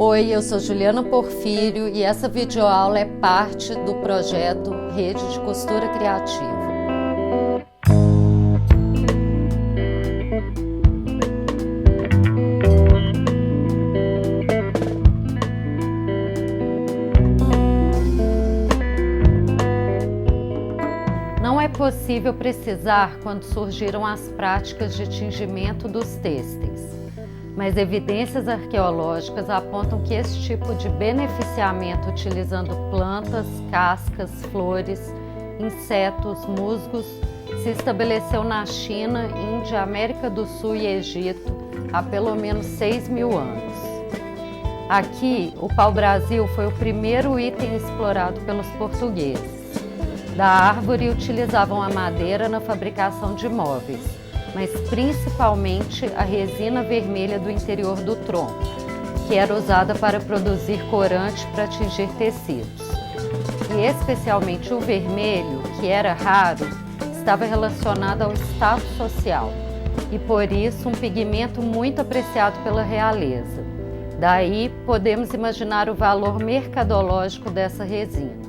Oi, eu sou Juliana Porfírio e essa videoaula é parte do projeto Rede de Costura Criativa. Não é possível precisar quando surgiram as práticas de tingimento dos têxteis, mas evidências arqueológicas apontam que esse tipo de beneficiamento utilizando plantas, cascas, flores, insetos, musgos se estabeleceu na China, Índia, América do Sul e Egito há pelo menos 6.000 anos. Aqui, o pau-brasil foi o primeiro item explorado pelos portugueses. Da árvore utilizavam a madeira na fabricação de móveis, mas principalmente a resina vermelha do interior do tronco, que era usada para produzir corante para tingir tecidos. E especialmente o vermelho, que era raro, estava relacionado ao status social, e por isso um pigmento muito apreciado pela realeza. Daí podemos imaginar o valor mercadológico dessa resina.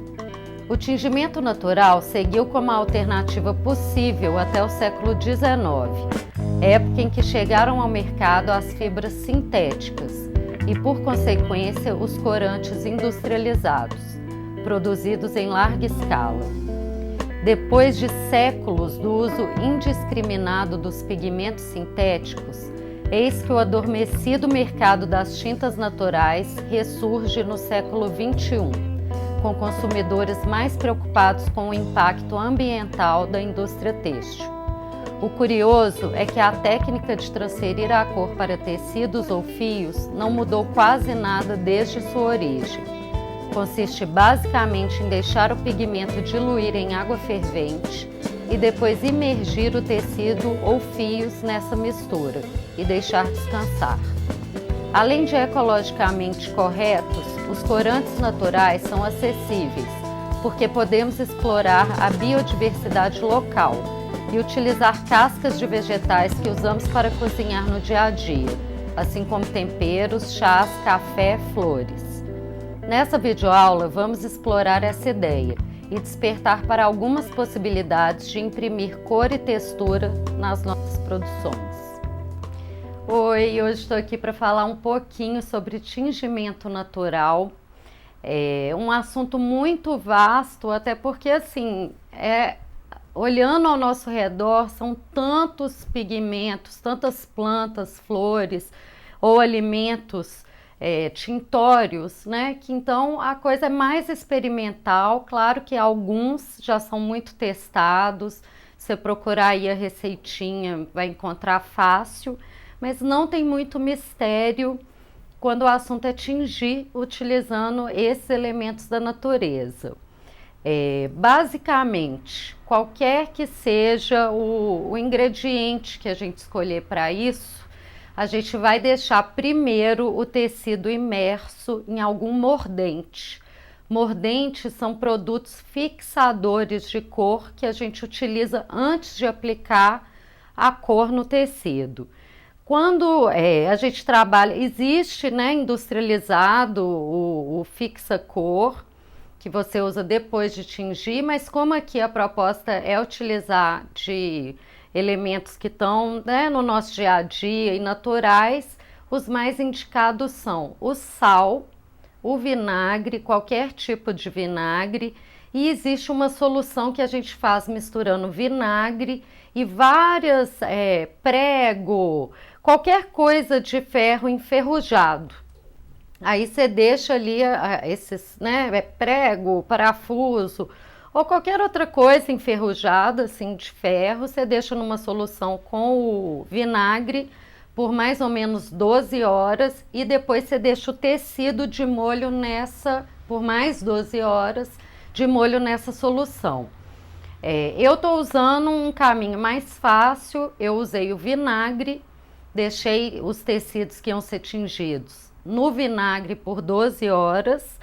O tingimento natural seguiu como a alternativa possível até o século XIX, época em que chegaram ao mercado as fibras sintéticas e, por consequência, os corantes industrializados, produzidos em larga escala. Depois de séculos do uso indiscriminado dos pigmentos sintéticos, eis que o adormecido mercado das tintas naturais ressurge no século XXI. Com consumidores mais preocupados com o impacto ambiental da indústria têxtil. O curioso é que a técnica de transferir a cor para tecidos ou fios não mudou quase nada desde sua origem. Consiste basicamente em deixar o pigmento diluir em água fervente e depois imergir o tecido ou fios nessa mistura e deixar descansar. Além de ecologicamente corretos, os corantes naturais são acessíveis, porque podemos explorar a biodiversidade local e utilizar cascas de vegetais que usamos para cozinhar no dia a dia, assim como temperos, chás, café, flores. Nessa videoaula, vamos explorar essa ideia e despertar para algumas possibilidades de imprimir cor e textura nas nossas produções. Oi, hoje estou aqui para falar um pouquinho sobre tingimento natural. É um assunto muito vasto, até porque, assim, olhando ao nosso redor, são tantos pigmentos, tantas plantas, flores ou alimentos tintórios, né? Que então a coisa é mais experimental. Claro que alguns já são muito testados. Se você procurar aí a receitinha, vai encontrar fácil. Mas não tem muito mistério quando o assunto é tingir utilizando esses elementos da natureza. Basicamente, qualquer que seja o ingrediente que a gente escolher para isso, a gente vai deixar primeiro o tecido imerso em algum mordente. Mordentes são produtos fixadores de cor que a gente utiliza antes de aplicar a cor no tecido. Quando a gente trabalha, existe, né, industrializado o fixa-cor, que você usa depois de tingir, mas como aqui a proposta é utilizar de elementos que estão, né, no nosso dia a dia e naturais, os mais indicados são o sal, o vinagre, qualquer tipo de vinagre, e existe uma solução que a gente faz misturando vinagre e várias prego, qualquer coisa de ferro enferrujado. Aí você deixa ali esses, né, prego, parafuso ou qualquer outra coisa enferrujada assim de ferro, você deixa numa solução com o vinagre por mais ou menos 12 horas e depois você deixa o tecido de molho por mais 12 horas de molho nessa solução. Eu estou usando um caminho mais fácil, eu usei o vinagre, deixei os tecidos que iam ser tingidos no vinagre por 12 horas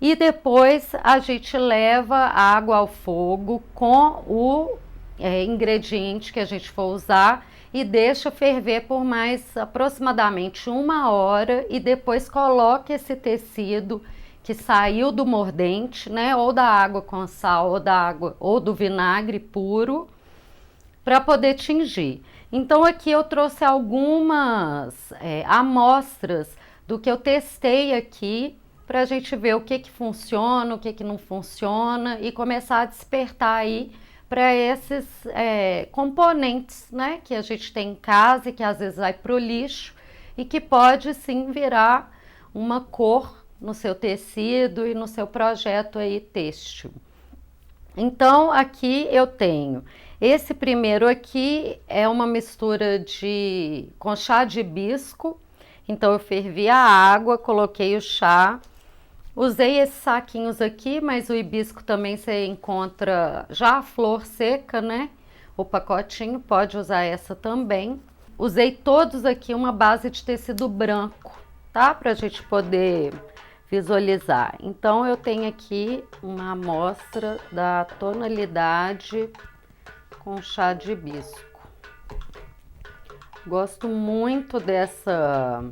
e depois a gente leva a água ao fogo com o ingrediente que a gente for usar e deixa ferver por mais aproximadamente 1 hora e depois coloque esse tecido que saiu do mordente, né, ou da água com sal ou da água ou do vinagre puro para poder tingir. Então aqui eu trouxe algumas amostras do que eu testei aqui para a gente ver o que funciona, o que não funciona e começar a despertar aí para esses componentes, né, que a gente tem em casa e que às vezes vai para o lixo e que pode sim virar uma cor no seu tecido e no seu projeto aí têxtil. Então aqui eu tenho esse primeiro aqui, é uma mistura com chá de hibisco. Então eu fervi a água, coloquei o chá, usei esses saquinhos aqui, mas o hibisco também você encontra já a flor seca, né? O pacotinho, pode usar essa também. Usei todos aqui uma base de tecido branco, tá? Pra gente poder visualizar. Então eu tenho aqui uma amostra da tonalidade com chá de hibisco. Gosto muito dessa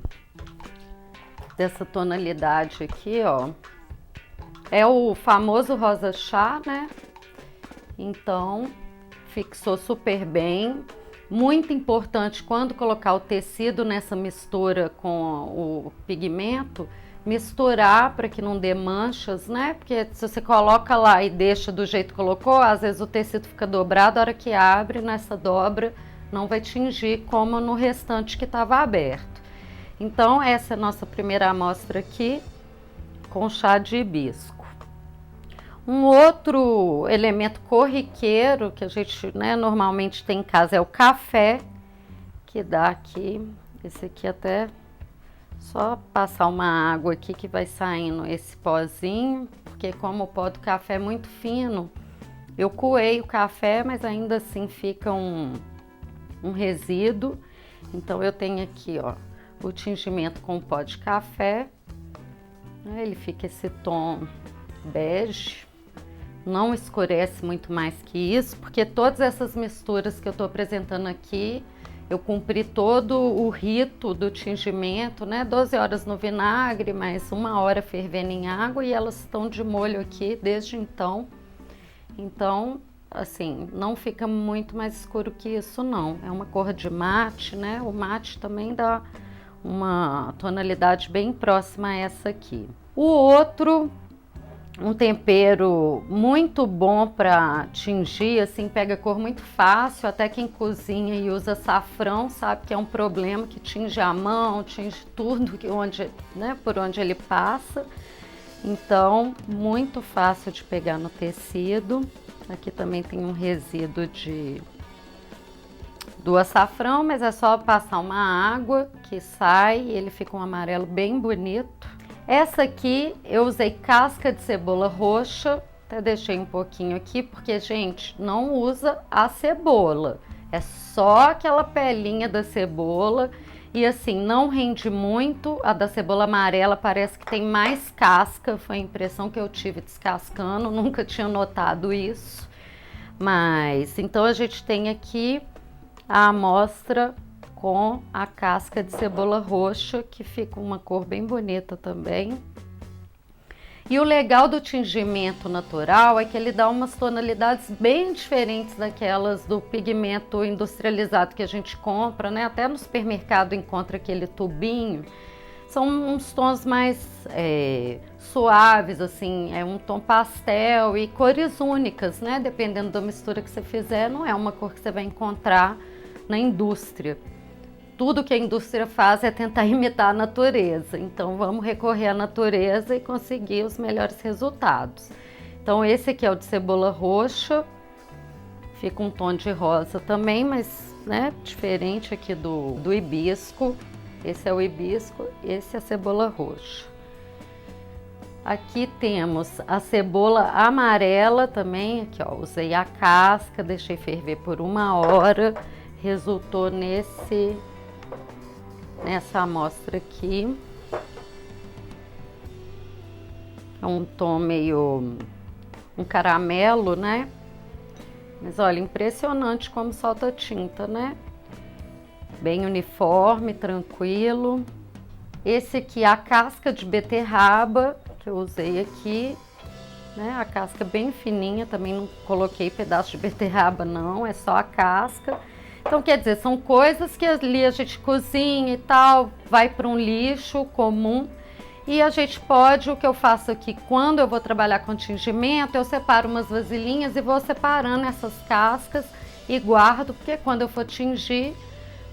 tonalidade aqui, ó. É o famoso rosa chá, né? Então, fixou super bem. Muito importante quando colocar o tecido nessa mistura com o pigmento, misturar para que não dê manchas, né? Porque se você coloca lá e deixa do jeito que colocou, às vezes o tecido fica dobrado, a hora que abre nessa dobra não vai tingir como no restante que estava aberto. Então essa é a nossa primeira amostra aqui com chá de hibisco. Um outro elemento corriqueiro que a gente, né, normalmente tem em casa é o café, que dá aqui, esse aqui até só passar uma água aqui que vai saindo esse pozinho, porque como o pó do café é muito fino, eu coei o café, mas ainda assim fica um resíduo. Então eu tenho aqui, ó, o tingimento com o pó de café, ele fica esse tom bege, não escurece muito mais que isso, porque todas essas misturas que eu tô apresentando aqui, eu cumpri todo o rito do tingimento, né? 12 horas no vinagre, mais 1 hora fervendo em água e elas estão de molho aqui desde então. Então, assim, não fica muito mais escuro que isso não. É uma cor de mate, né? O mate também dá uma tonalidade bem próxima a essa aqui. O outro, um tempero muito bom para tingir, assim, pega cor muito fácil, até quem cozinha e usa açafrão sabe que é um problema que tinge a mão, tinge tudo por onde ele passa. Então, muito fácil de pegar no tecido. Aqui também tem um resíduo do açafrão, mas é só passar uma água que sai e ele fica um amarelo bem bonito. Essa aqui eu usei casca de cebola roxa, até deixei um pouquinho aqui, porque, gente, não usa a cebola, é só aquela pelinha da cebola e assim, não rende muito. A da cebola amarela parece que tem mais casca, foi a impressão que eu tive descascando, nunca tinha notado isso. Mas, então a gente tem aqui a amostra com a casca de cebola roxa, que fica uma cor bem bonita também. E o legal do tingimento natural é que ele dá umas tonalidades bem diferentes daquelas do pigmento industrializado que a gente compra, né? Até no supermercado encontra aquele tubinho. São uns tons mais suaves, assim, é um tom pastel e cores únicas, né? Dependendo da mistura que você fizer, não é uma cor que você vai encontrar na indústria. Tudo que a indústria faz é tentar imitar a natureza, então vamos recorrer à natureza e conseguir os melhores resultados. Então esse aqui é o de cebola roxa, fica um tom de rosa também, mas, né, diferente aqui do hibisco. Esse é o hibisco, esse é a cebola roxa. Aqui temos a cebola amarela também, aqui ó, usei a casca, deixei ferver por 1 hora, resultou nessa amostra aqui. É um tom meio um caramelo, né? Mas olha, impressionante como solta tinta, né? bem uniforme, tranquilo. Esse aqui é a casca de beterraba que eu usei aqui, né? A casca bem fininha, também não coloquei pedaço de beterraba não, é só a casca. Então, quer dizer, são coisas que ali a gente cozinha e tal, vai para um lixo comum. E a gente pode, o que eu faço aqui, quando eu vou trabalhar com tingimento, eu separo umas vasilhinhas e vou separando essas cascas e guardo, porque quando eu for tingir,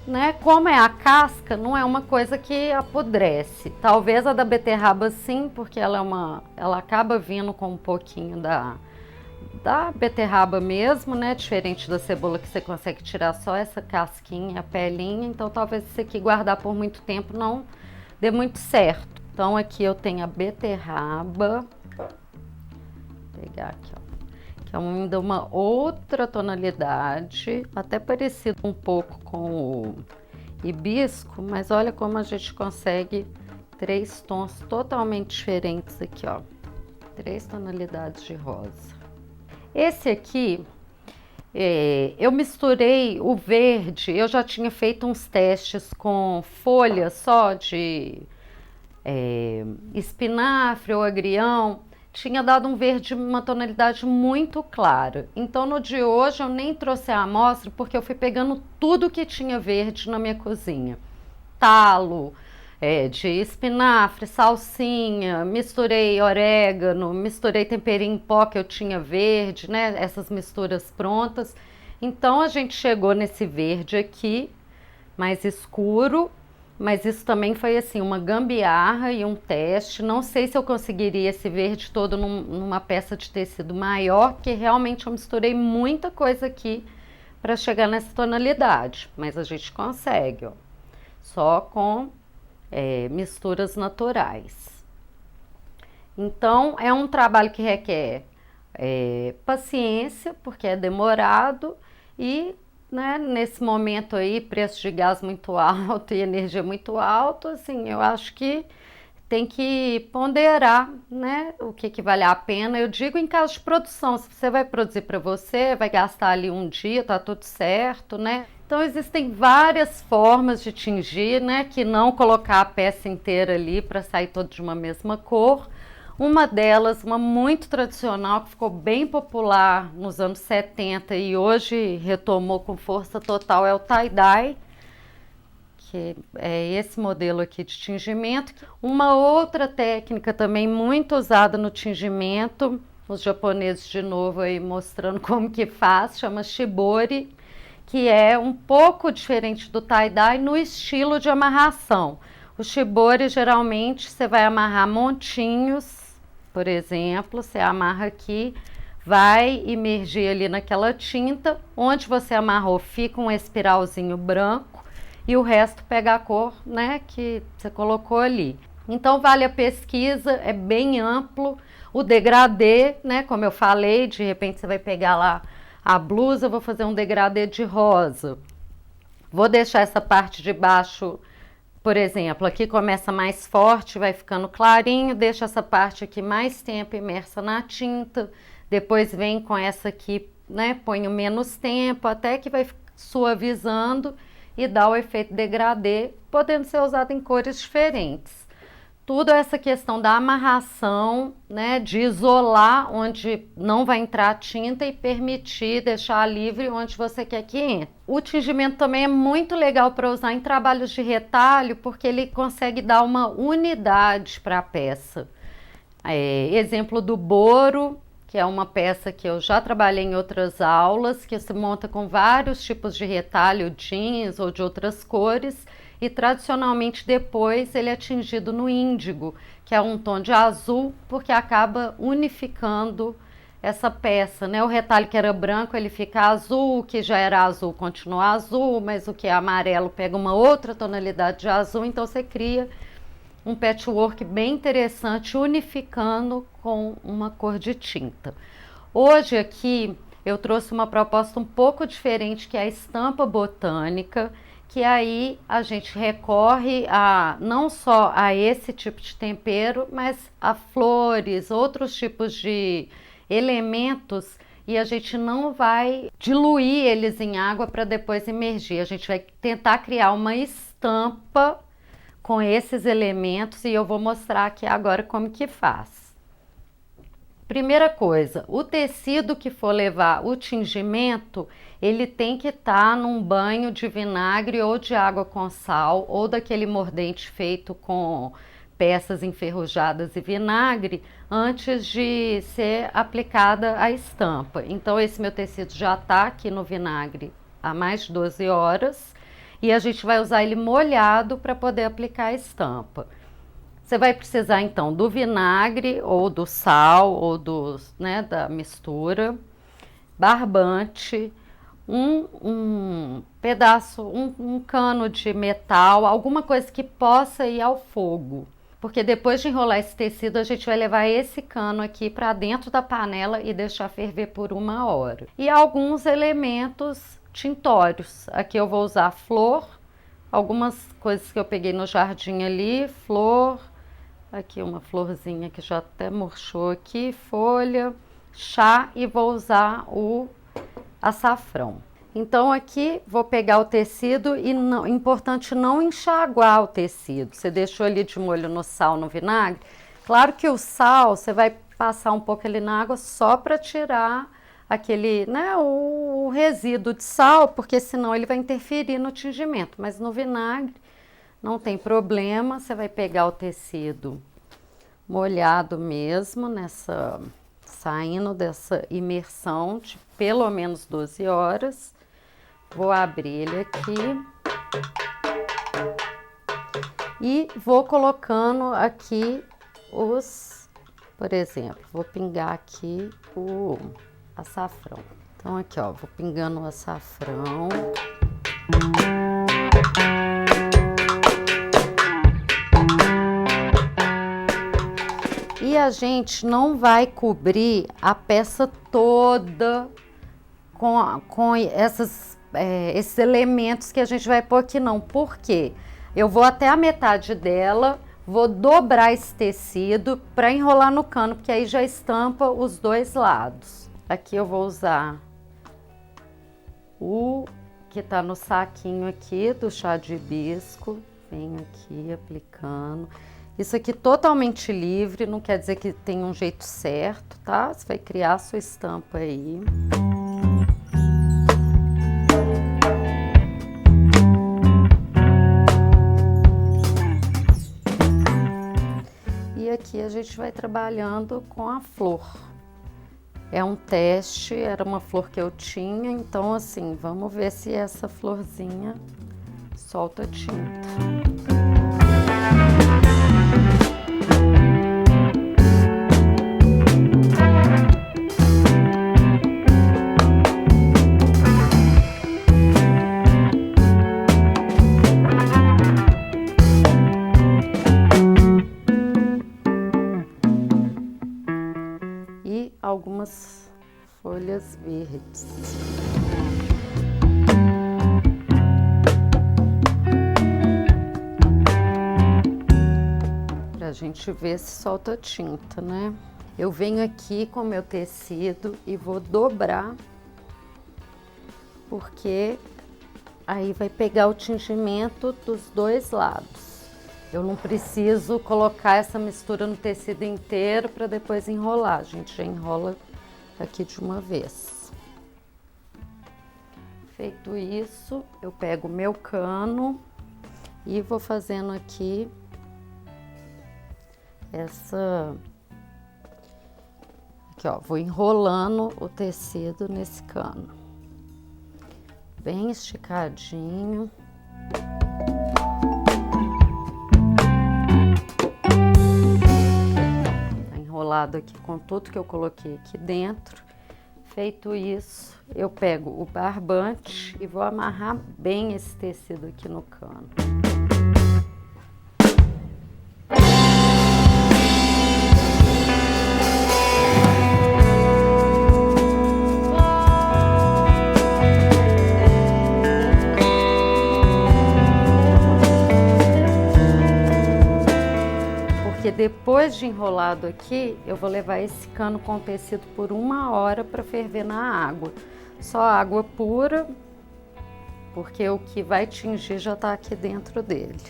né, como é a casca, não é uma coisa que apodrece. Talvez a da beterraba sim, porque ela acaba vindo com um pouquinho da beterraba mesmo, né? Diferente da cebola que você consegue tirar só essa casquinha, a pelinha. Então talvez isso aqui guardar por muito tempo não dê muito certo. Então aqui eu tenho a beterraba. Vou pegar aqui, ó. Que é ainda uma outra tonalidade, até parecido um pouco com o hibisco, mas olha como a gente consegue 3 tons totalmente diferentes aqui, ó. 3 tonalidades de rosa. Esse aqui, eu misturei o verde, eu já tinha feito uns testes com folhas só de espinafre ou agrião, tinha dado um verde, uma tonalidade muito clara. Então no de hoje eu nem trouxe a amostra porque eu fui pegando tudo que tinha verde na minha cozinha. Talo, de espinafre, salsinha, misturei orégano, misturei temperinho em pó que eu tinha verde, né? Essas misturas prontas. Então a gente chegou nesse verde aqui, mais escuro, mas isso também foi assim, uma gambiarra e um teste. Não sei se eu conseguiria esse verde todo numa peça de tecido maior, porque realmente eu misturei muita coisa aqui para chegar nessa tonalidade, mas a gente consegue, ó, só com misturas naturais. Então é um trabalho que requer paciência, porque é demorado e, né, nesse momento aí, preço de gás muito alto e energia muito alto, assim, eu acho que tem que ponderar, né, o que vale a pena. Eu digo em caso de produção, se você vai produzir para você, vai gastar ali um dia, tá tudo certo, né? Então existem várias formas de tingir, né, que não colocar a peça inteira ali para sair toda de uma mesma cor. Uma delas, uma muito tradicional, que ficou bem popular nos anos 70 e hoje retomou com força total, é o tie-dye, que é esse modelo aqui de tingimento. Uma outra técnica também muito usada no tingimento, os japoneses de novo aí mostrando como que faz, chama shibori, que é um pouco diferente do tie-dye no estilo de amarração. O shibori geralmente você vai amarrar montinhos, por exemplo, você amarra aqui, vai imergir ali naquela tinta, onde você amarrou fica um espiralzinho branco e o resto pega a cor, né, que você colocou ali. Então vale a pesquisa, é bem amplo. O degradê, né, como eu falei, de repente você vai pegar lá a blusa, eu vou fazer um degradê de rosa. Vou deixar essa parte de baixo, por exemplo, aqui começa mais forte, vai ficando clarinho, deixa essa parte aqui mais tempo imersa na tinta, depois vem com essa aqui, né, ponho menos tempo, até que vai suavizando e dá o efeito degradê, podendo ser usado em cores diferentes. Tudo essa questão da amarração, né, de isolar onde não vai entrar tinta e permitir deixar livre onde você quer que entre. O tingimento também é muito legal para usar em trabalhos de retalho, porque ele consegue dar uma unidade para a peça. Exemplo do boro, que é uma peça que eu já trabalhei em outras aulas, que se monta com vários tipos de retalho, jeans ou de outras cores, e tradicionalmente depois ele é tingido no índigo, que é um tom de azul, porque acaba unificando essa peça, né? O retalho que era branco ele fica azul, o que já era azul continua azul, mas o que é amarelo pega uma outra tonalidade de azul, então você cria um patchwork bem interessante, unificando com uma cor de tinta. Hoje aqui eu trouxe uma proposta um pouco diferente, que é a estampa botânica, que aí a gente recorre não só a esse tipo de tempero, mas a flores, outros tipos de elementos e a gente não vai diluir eles em água para depois imergir. A gente vai tentar criar uma estampa com esses elementos e eu vou mostrar aqui agora como que faz. Primeira coisa, o tecido que for levar o tingimento, ele tem que estar num banho de vinagre ou de água com sal, ou daquele mordente feito com peças enferrujadas e vinagre, antes de ser aplicada a estampa. Então esse meu tecido já está aqui no vinagre há mais de 12 horas, e a gente vai usar ele molhado para poder aplicar a estampa. Você vai precisar então do vinagre ou do sal ou da mistura, barbante, um pedaço, um cano de metal, alguma coisa que possa ir ao fogo. Porque depois de enrolar esse tecido, a gente vai levar esse cano aqui para dentro da panela e deixar ferver por 1 hora. E alguns elementos tintórios. Aqui eu vou usar flor, algumas coisas que eu peguei no jardim ali, flor, aqui uma florzinha que já até murchou aqui, folha, chá, e vou usar o açafrão. Então aqui vou pegar o tecido e importante não enxaguar o tecido. Você deixou ali de molho no sal, no vinagre. Claro que o sal você vai passar um pouco ali na água só para tirar aquele, o resíduo de sal, porque senão ele vai interferir no tingimento. Mas no vinagre não tem problema, você vai pegar o tecido molhado mesmo, saindo dessa imersão de pelo menos 12 horas. Vou abrir ele aqui e vou colocando aqui por exemplo, vou pingar aqui o açafrão. Então aqui, ó, vou pingando o açafrão. E a gente não vai cobrir a peça toda com esses elementos que a gente vai pôr aqui, não. Por quê? Eu vou até a metade dela, vou dobrar esse tecido para enrolar no cano, porque aí já estampa os dois lados. Aqui eu vou usar o que tá no saquinho aqui do chá de hibisco. Venho aqui aplicando. Isso aqui totalmente livre, não quer dizer que tem um jeito certo, tá? Você vai criar a sua estampa aí. E aqui a gente vai trabalhando com a flor. É um teste, era uma flor que eu tinha, então assim, vamos ver se essa florzinha solta tinta. Algumas folhas verdes. Pra gente ver se solta tinta, né? Eu venho aqui com meu tecido e vou dobrar, porque aí vai pegar o tingimento dos dois lados. Eu não preciso colocar essa mistura no tecido inteiro para depois enrolar. A gente já enrola aqui de uma vez. Feito isso, eu pego o meu cano e vou fazendo aqui aqui, ó, vou enrolando o tecido nesse cano. Bem esticadinho. Aqui com tudo que eu coloquei aqui dentro. Feito isso, eu pego o barbante e vou amarrar bem esse tecido aqui no cano. depois de enrolado aqui, eu vou levar esse cano com tecido por 1 hora para ferver na água. Só água pura, porque o que vai tingir já está aqui dentro dele.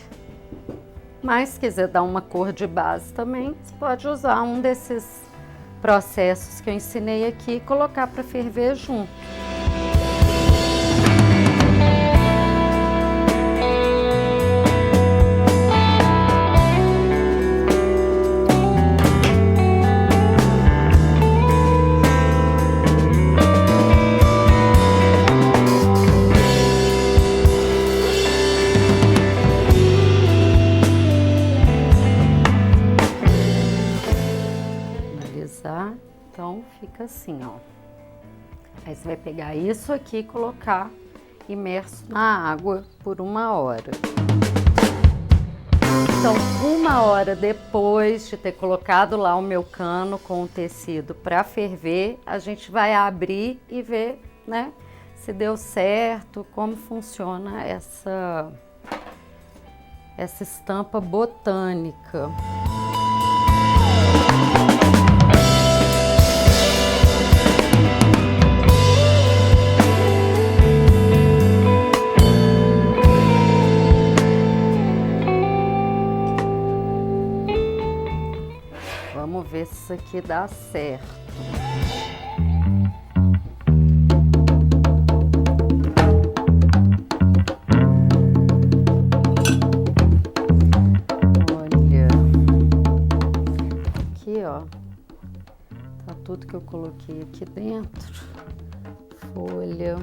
Mas se quiser dar uma cor de base também, você pode usar um desses processos que eu ensinei aqui e colocar para ferver junto. Então fica assim, ó. Aí você vai pegar isso aqui e colocar imerso na água por 1 hora. Então, 1 hora depois de ter colocado lá o meu cano com o tecido para ferver, a gente vai abrir e ver, né, se deu certo, como funciona essa estampa botânica. Vamos ver se isso aqui dá certo. Olha, aqui ó, tá tudo que eu coloquei aqui dentro. Folha,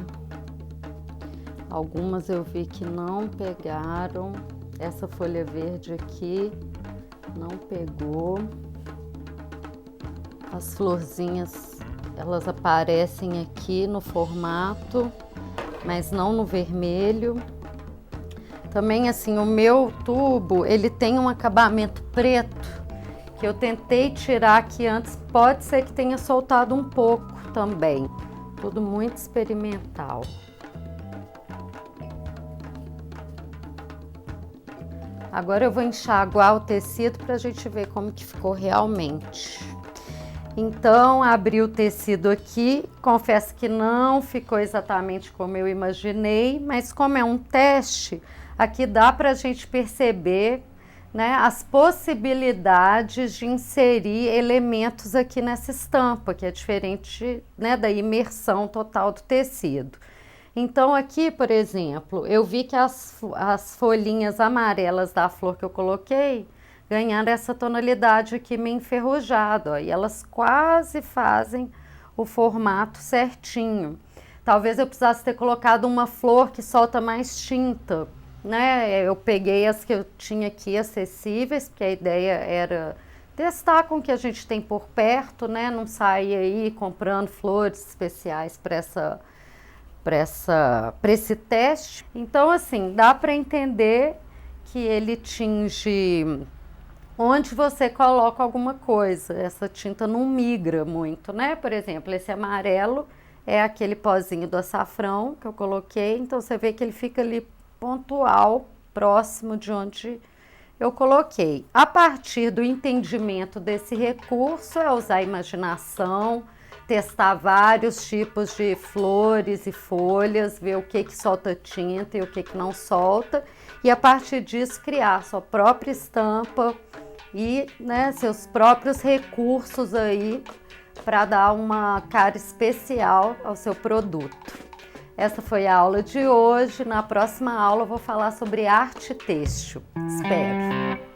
algumas eu vi que não pegaram. Essa folha verde aqui não pegou. As florzinhas, elas aparecem aqui no formato, mas não no vermelho. Também assim, o meu tubo, ele tem um acabamento preto, que eu tentei tirar aqui antes, pode ser que tenha soltado um pouco também. Tudo muito experimental. Agora eu vou enxaguar o tecido para a gente ver como que ficou realmente. Então, abri o tecido aqui, confesso que não ficou exatamente como eu imaginei, mas como é um teste, aqui dá para a gente perceber, né, as possibilidades de inserir elementos aqui nessa estampa, que é diferente, né, da imersão total do tecido. Então, aqui, por exemplo, eu vi que as folhinhas amarelas da flor que eu coloquei ganharam essa tonalidade aqui meio enferrujada, ó, e elas quase fazem o formato certinho. Talvez eu precisasse ter colocado uma flor que solta mais tinta, né? Eu peguei as que eu tinha aqui acessíveis, porque a ideia era testar com o que a gente tem por perto, né? Não sair aí comprando flores especiais para esse teste. Então, assim, dá para entender que ele tinge onde você coloca alguma coisa. Essa tinta não migra muito, né? Por exemplo, esse amarelo é aquele pozinho do açafrão que eu coloquei, então você vê que ele fica ali pontual, próximo de onde eu coloquei. A partir do entendimento desse recurso, é usar a imaginação, testar vários tipos de flores e folhas, ver o que solta tinta e o que não solta, e a partir disso criar sua própria estampa e, né, seus próprios recursos aí para dar uma cara especial ao seu produto. Essa foi a aula de hoje. Na próxima aula eu vou falar sobre arte têxtil. Espero!